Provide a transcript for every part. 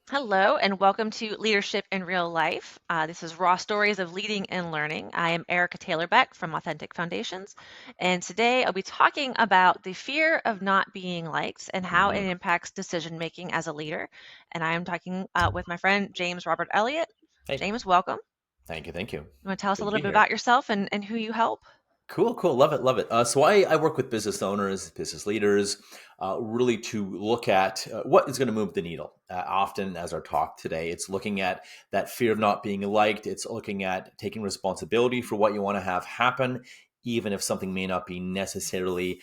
Hello, and welcome to Leadership in Real Life. This is Raw Stories of Leading and Learning. I am Erica Taylor Beck from Authentic Foundations, and today I'll be talking about the fear of not being liked and how it Mhm. impacts decision making as a leader. And I am talking with my friend James Robert Elliott. Hey, James, welcome. thank you, thank you. You want to tell us a Good to little be bit here. about yourself and who you help? Cool, cool. Love it, love it. So I work with business owners, business leaders, really to look at what is going to move the needle. Often, as our talk today, it's looking at that fear of not being liked. It's looking at taking responsibility for what you want to have happen, even if something may not be necessarily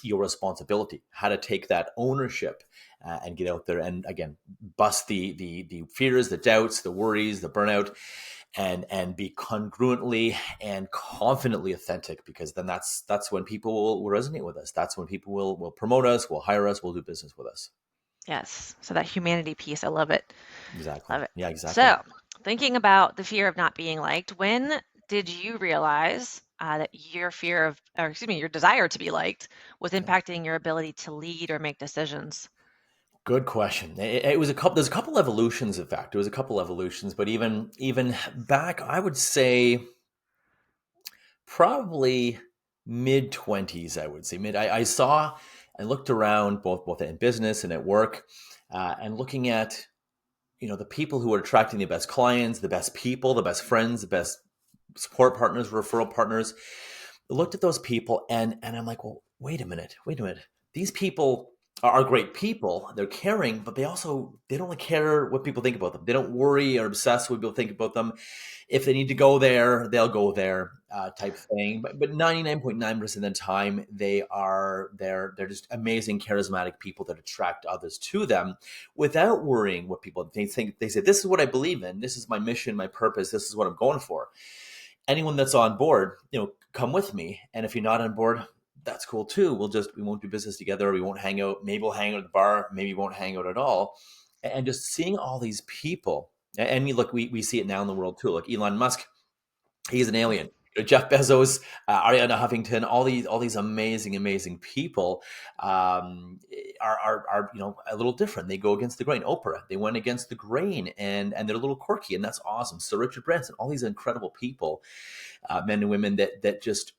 your responsibility. How to take that ownership and get out there and again bust the fears, the doubts, the worries, the burnout, and be congruently and confidently authentic, because then that's when people will resonate with us. That's when people will promote us, will hire us, will do business with us. Yes, so that humanity piece, I love it. Exactly. Love it. Yeah, exactly. So, thinking about the fear of not being liked, when did you realize that your fear of, or excuse me, your desire to be liked was Yeah. impacting your ability to lead or make decisions? Good question. It was a couple. There's a couple evolutions. In fact, there was a couple evolutions, but even back, I would say probably mid 20s. I would say mid. I saw, I looked around both in business and at work, and looking at the people who are attracting the best clients, the best people, the best friends, the best support partners, referral partners. I looked at those people, and I'm like, well, wait a minute. These people are great people. They're caring, but they don't care what people think about them. They don't worry or obsess what people think about them. If they need to go there, they'll go there, type thing. But 99.9% of the time, they're just amazing, charismatic people that attract others to them without worrying what people think. They say, this is what I believe in. This is my mission, my purpose. This is what I'm going for. Anyone that's on board, come with me. And if you're not on board, that's cool too. We won't do business together. We won't hang out. Maybe we'll hang out at the bar. Maybe we won't hang out at all. And just seeing all these people, and you look, we see it now in the world too. Like Elon Musk, he's an alien. Jeff Bezos, Ariana Huffington, all these amazing people, are a little different. They go against the grain. Oprah, they went against the grain, and they're a little quirky, and that's awesome. So Richard Branson, all these incredible people, men and women that just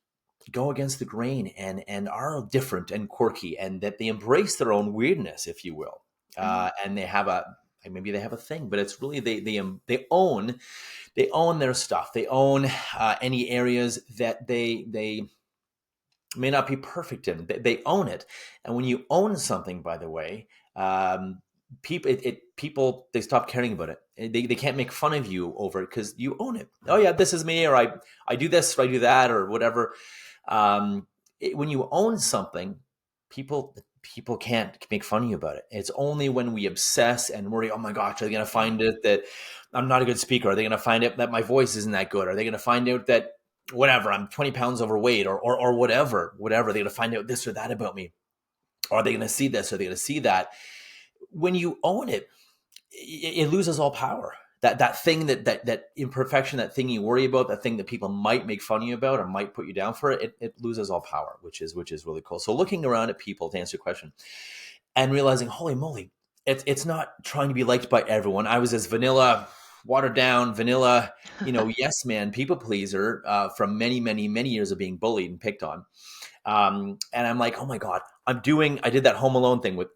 go against the grain and are different and quirky, and that they embrace their own weirdness, if you will. Mhm. And maybe they have a thing, but it's really they own their stuff. They own any areas that they may not be perfect in. They own it, and when you own something, by the way, people they stop caring about it. They can't make fun of you over it because you own it. Oh yeah, this is me, or I do this, or I do that, or whatever. When you own something, people can't make fun of you about it. It's only when we obsess and worry, oh my gosh, are they going to Yeah. find it that I'm not a good speaker? Are they going to find out that my voice isn't that good? Are they going to find out that whatever, I'm 20 pounds overweight, or whatever, they're going to find out this or that about me? Or are they going to see this? Or are they going to see that? When you own it, it loses all power. That thing, that imperfection, that thing you worry about, that thing that people might make fun of you about or might put you down for, it loses all power, which is really cool. So looking around at people, to answer your question, and realizing, holy moly, it's not trying to be liked by everyone. I was this vanilla, watered down, vanilla, yes man, people pleaser, from many years of being bullied and picked on. And I'm like, oh my god, I did that Home Alone thing with,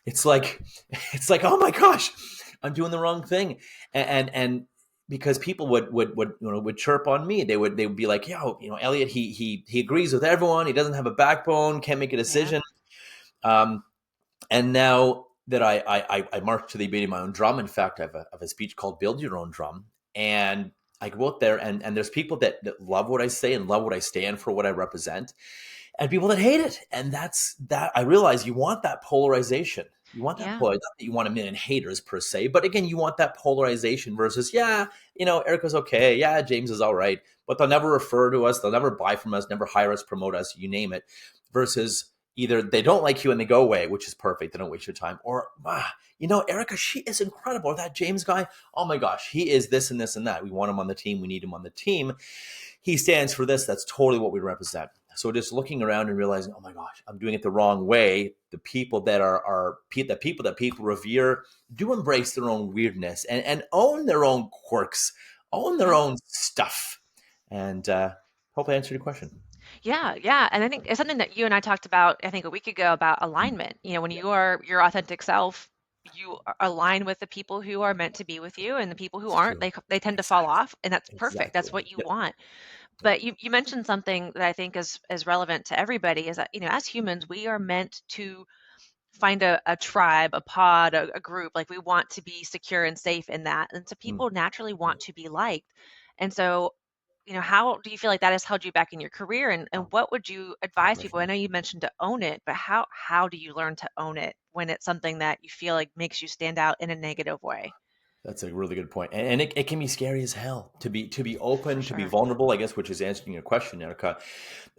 it's like it's like, oh my gosh, I'm doing the wrong thing. And because people would chirp on me. They would be like, yo, Elliot, he agrees with everyone. He doesn't have a backbone, can't make a Yeah. decision. Um, and now that I march to the beat of my own drum. In fact, I have a speech called Build Your Own Drum. And I go out there, and there's people that love what I say and love what I stand for, what I represent, and people that hate it. And that I realize you want that polarization. You want that Yeah. not that you want a million haters per se, but again, you want that polarization versus, yeah, Erica's okay. Yeah, James is all right. But they'll never refer to us. They'll never buy from us, never hire us, promote us, you name it. Versus either they don't like you and they go away, which is perfect. They don't waste your time. Or, Erica, she is incredible. Or that James guy, oh my gosh, he is this and this and that. We want him on the team. We need him on the team. He stands for this. That's totally what we represent. So just looking around and realizing, oh my gosh, I'm doing it the wrong way. The people that the people that people revere do embrace their own weirdness and own their own quirks, own their Yeah. own stuff. And hopefully I answered your question. Yeah, yeah. And I think it's something that you and I talked about, I think a week ago about alignment. When you are your authentic self, you align with the people who are meant to be with you, and the people who It's aren't, true. they tend to fall Exactly. off, and that's perfect. Exactly. That's what you Yep. want. Yep. But you mentioned something that I think is relevant to everybody is that, as humans, we are meant to find a tribe, a pod, a group. Like we want to be secure and safe in that. And so Mm, people naturally yeah. want to be liked. And so, how do you feel like that has held you back in your career? And Oh, what would you advise people? I everything. know you mentioned to own it, but how do you learn to own it when it's something that you feel like makes you stand out in a negative way? That's a really good point. And it can be scary as hell to be For open, to be sure. vulnerable, I guess, which is answering your question, Erica.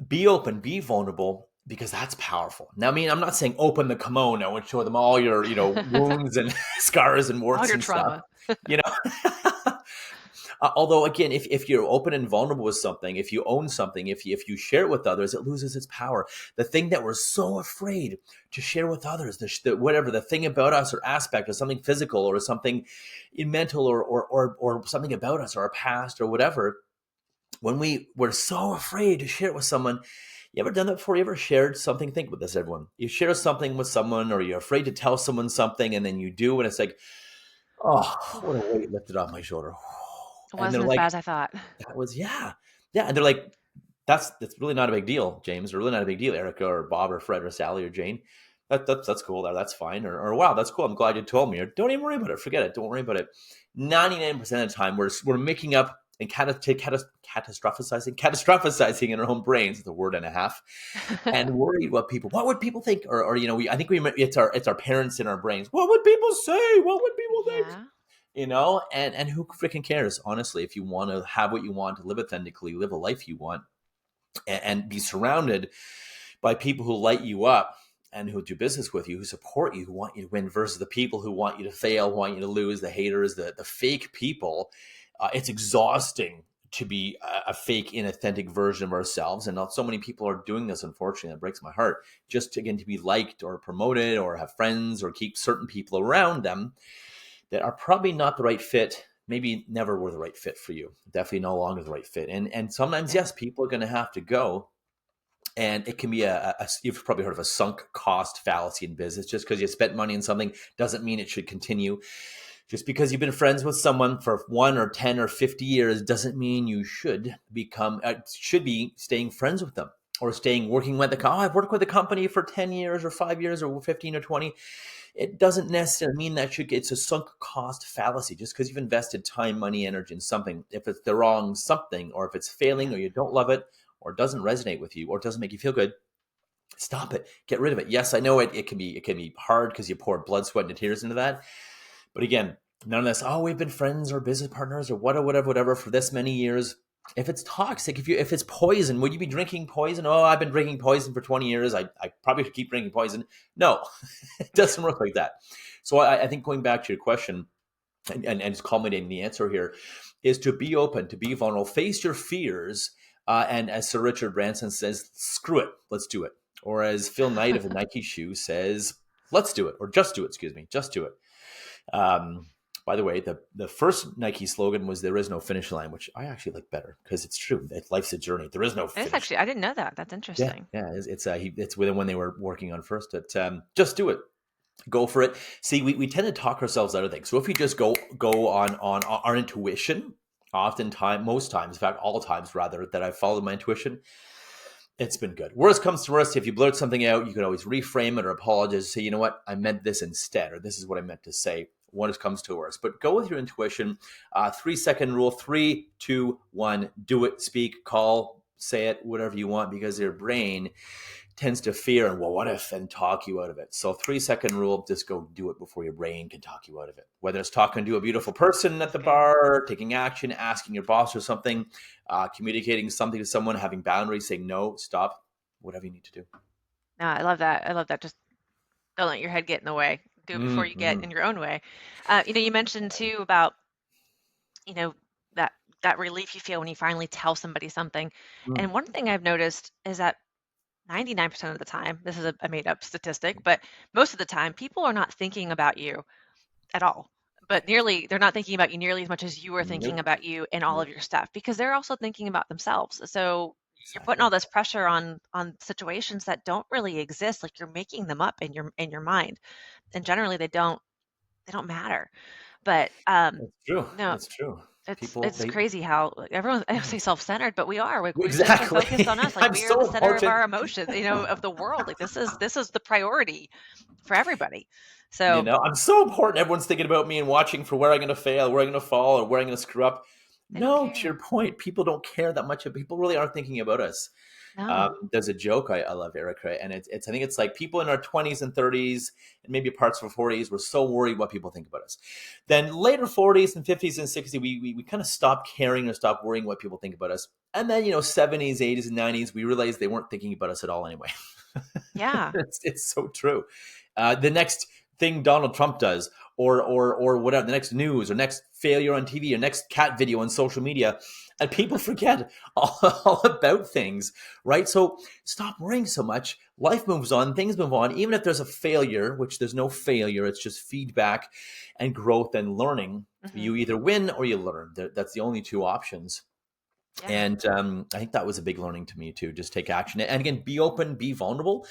Be open, be vulnerable, because that's powerful. Now, I mean, I'm not saying open the kimono and show them all your, wounds and scars and All warts your and stuff. trauma. You know, although again, if you're open and vulnerable with something, if you own something, if you share it with others, it loses its power. The thing that we're so afraid to share with others, whatever the thing about us or aspect or something physical or something mental or something about us or our past or whatever, when we're so afraid to share it with someone. You ever done that before? You ever shared something? Think about this, everyone. You share something with someone, or you're afraid to tell someone something, and then you do, and it's like, oh, Whew. what a weight lifted off my shoulder. It And they're wasn't as bad like, as I thought. that was, yeah, yeah. And they're like, that's really not a big deal, James, or really not a big deal, Erica, or Bob, or Fred, or Sally, or Jane. That's cool. That's fine. Or wow, that's cool. I'm glad you told me. Or don't even worry about it. Forget it. Don't worry about it. 99% of the time, we're making up and catastrophizing in our own brains. It's a word and a half, and worried what would people think, or I think it's our parents in our brains. What would people say? What would people think? Yeah. And who freaking cares, honestly? If you want to have what you want, to live authentically, live a life you want, and be surrounded by people who light you up and who do business with you, who support you, who want you to win, versus the people who want you to fail, want you to lose, the haters, the fake people. It's exhausting to be a fake, inauthentic version of ourselves. And not so many people are doing this, unfortunately. That breaks my heart. Just, again, to be liked or promoted or have friends or keep certain people around them that are probably not the right fit, maybe never were the right fit for you, definitely no longer the right fit. And sometimes, Yeah. yes, people are going to have to go, and it can be you've probably heard of a sunk cost fallacy in business. Just because you spent money on something doesn't mean it should continue. Just because you've been friends with someone for 1 or 10 or 50 years doesn't mean you should be staying friends with them, or staying working with I've worked with a company for 10 years or 5 years or 15 or 20. It doesn't necessarily mean that it's a sunk cost fallacy. Just because you've invested time, money, energy in something, if it's the wrong something, or if it's failing, Yeah. or you don't love it, or it doesn't resonate with you, or it doesn't make you feel good, stop it. Get rid of it. Yes, I know it can be hard because you pour blood, sweat, and tears into that. But again, none of this, oh, we've been friends or business partners or whatever for this many years. If it's toxic, if it's poison, would you be drinking poison? Oh, I've been drinking poison for 20 years. I probably should keep drinking poison. No, it Yeah. doesn't work like that. So I think, going back to your question, and just culminating the answer here, is to be open, to be vulnerable, face your fears, and as Sir Richard Branson says, screw it, let's do it. Or as Phil Knight of the Nike shoe says, let's do it, or just do it, excuse me, just do it. Um, by the way, the first Nike slogan was "There is no finish line," which I actually like better, because it's true. Life's a journey. There is no It's finish actually, I didn't know that. That's line. interesting. Yeah, yeah. It's when they were working on first. Just do it. Go for it. See, we tend to talk ourselves out of things. So if you just go on our intuition, oftentimes, most times, in fact, all times rather, that I've followed my intuition, it's been good. Worst comes to worst, if you blurt something out, you can always reframe it or apologize. Say, you know what, I meant this instead, or this is what I meant to say. Worst comes to worst, but go with your intuition. 3 second rule: 3, 2, 1. Do it. Speak. Call. Say it. Whatever you want, because your brain tends to fear and, well, what if, and talk you out of it. So 3 second rule: just go do it before your brain can talk you out of it. Whether it's talking to a beautiful person at That's the good. bar, taking action, asking your boss or something, communicating something to someone, having boundaries, saying no, stop, whatever you need to do. No, I love that. I love that. Just don't let your head get in the way. Do it before you get Mm-hmm. in your own way. You mentioned too about, you know, that that relief you feel when you finally tell somebody something. Mm. And one thing I've noticed is that 99% of the time, this is a made up statistic, but most of the time, people are not thinking about you at all. But they're not thinking about you nearly as much as you are thinking Nope. about you and all of Nope. your stuff because they're also thinking about themselves. So you're putting all Exactly. this pressure on situations that don't really exist. Like you're making them up in your mind, and generally they don't matter. But It's true. no, It's true. it's People, it's they crazy how like, everyone I don't say self-centered, but we are. We're just so focused exactly. on us. Like I'm we are so the center of important. our emotions, of the world. Like this is the priority for everybody. You So know, I'm so important. Everyone's thinking about me and watching for where I'm going to fail, where I'm going to fall, or where I'm going to screw up. they don't No, to your care. point, people don't care that much. People really aren't thinking about us. No. There's a joke I love, Erica, and it's I think it's like people in our 20s and 30s and maybe parts of our 40s. We're so worried what people think about us. Then later 40s and 50s and 60s, we kind of stop caring or stop worrying what people think about us. And then 70s, 80s, and 90s, we realized they weren't thinking about us at all anyway. Yeah. It's so true. The next thing Donald Trump does, or whatever, the next news or next failure on TV or next cat video on social media, and people forget all about things, right? So stop worrying so much. Life moves on, things move on. Even if there's a failure, which there's no failure, it's just feedback and growth and learning. Hmm. You either win or you learn. That's the only two options. Yeah. And I think that was a big learning to me too. Just take action, and again, be open, be vulnerable.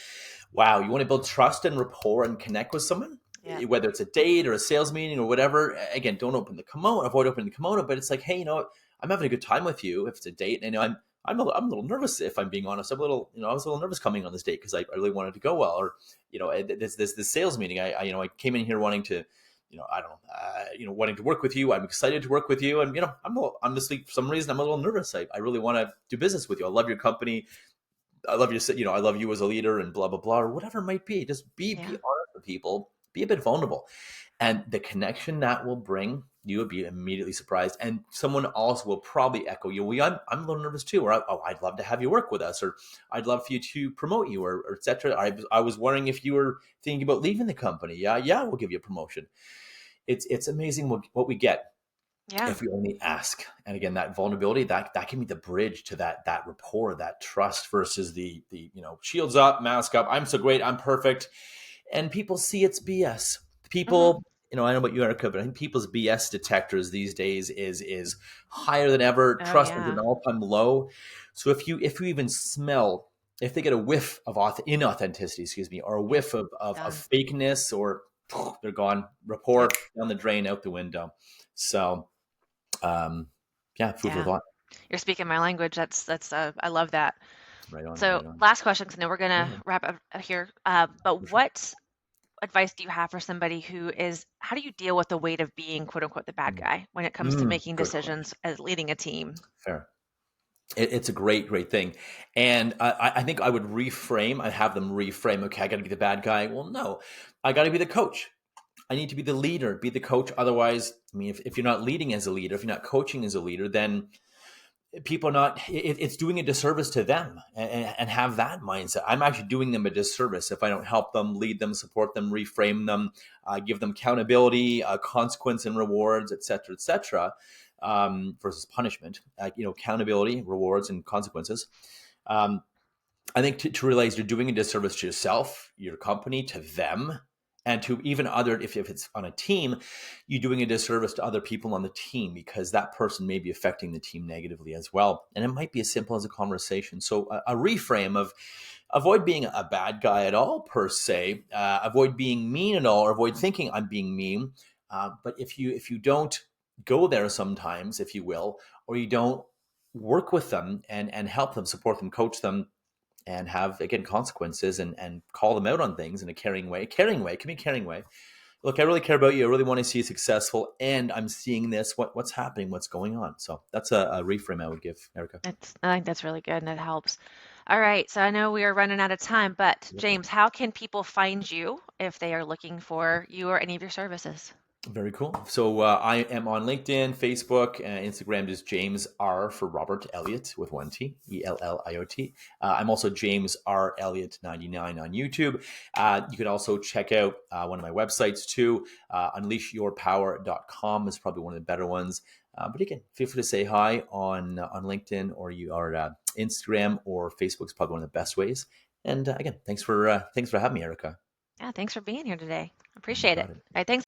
Wow, you want to build trust and rapport and connect with someone, Yeah. whether it's a date or a sales meeting or whatever. Again, don't open the kimono, avoid opening the kimono. But it's like, hey, I'm having a good time with you. If it's a date, and I'm a little nervous, if I'm being honest. I was a little nervous coming on this date because I really wanted to go well. Or this sales meeting. I came in here wanting to, I don't know, wanting to work with you. I'm excited to work with you, and I'm just like, for some reason I'm a little nervous. I really want to do business with you. I love your company. I love you. I love you as a leader, and blah blah blah, or whatever it might be. Just be Yeah. honest with people. Be a bit vulnerable, and the connection that will bring, you will be immediately surprised. And someone else will probably echo you. Well, I'm a little nervous too, or oh, I'd love to have you work with us, or I'd love for you to promote you, or etc. I was wondering if you were thinking about leaving the company. Yeah, we'll give you a promotion. It's amazing what we get Yeah. if we only ask. And again, that vulnerability, that can be the bridge to that rapport, that trust, versus the shields up, mask up, I'm so great, I'm perfect. And people see it's BS. Hmm. People, I don't know about you, Erica, but I think people's BS detectors these days is higher than ever. Oh Trust is at yeah. an all-time low. So if you even smell, if they get a whiff of inauthenticity, excuse me, or a Yep. whiff of Done. fakeness, or they're gone. Rapport Yep. down the drain, out the window. So um, yeah, food for Yeah. thought. You're speaking my language. That's I love that. Right on, So right on. last question, because I know we're gonna Yeah, wrap up here. But for sure. what advice do you have for somebody how do you deal with the weight of being quote unquote the bad Mm. guy when it comes to making Good question. decisions as leading a team? Fair. It's a great thing. And I think I would reframe, I have them reframe, okay, I got to be the bad guy. Well, no, I got to be the coach. I need to be the leader, be the coach. Otherwise, I mean, if you're not leading as a leader, if you're not coaching as a leader, then people are not, it's doing a disservice to them, and have that mindset. I'm actually doing them a disservice if I don't help them, lead them, support them, reframe them, give them accountability, consequence and rewards, etc., versus punishment. Accountability, rewards, and consequences. um, I think to realize you're doing a disservice to yourself, your company, to them, and to even other, if it's on a team, you're doing a disservice to other people on the team, because that person may be affecting the team negatively as well. And it might be as simple as a conversation. So a reframe of, avoid being a bad guy at all, per se, avoid being mean at all, or avoid thinking I'm being mean. But if you don't go there sometimes, if you will, or you don't work with them and help them, support them, coach them, and have, again, consequences, and call them out on things in a caring way, it can be a caring way. Look, I really care about you, I really want to see you successful, and I'm seeing this, what's happening, what's going on. So that's a reframe I would give, Erica. I think that's really good and it helps. All right, so I know we are running out of time, but Absolutely. James, how can people find you if they are looking for you or any of your services? Very cool. So I am on LinkedIn, Facebook, Instagram is James R for Robert Elliot with one T, Elliot. I'm also James R Elliot 99 on YouTube. You can also check out one of my websites too. Unleashyourpower.com is probably one of the better ones. But again, feel free to say hi on LinkedIn or Instagram or Facebook is probably one of the best ways. And again, thanks for having me, Erica. Yeah, thanks for being here today. You Appreciate it. got it. All right, thanks.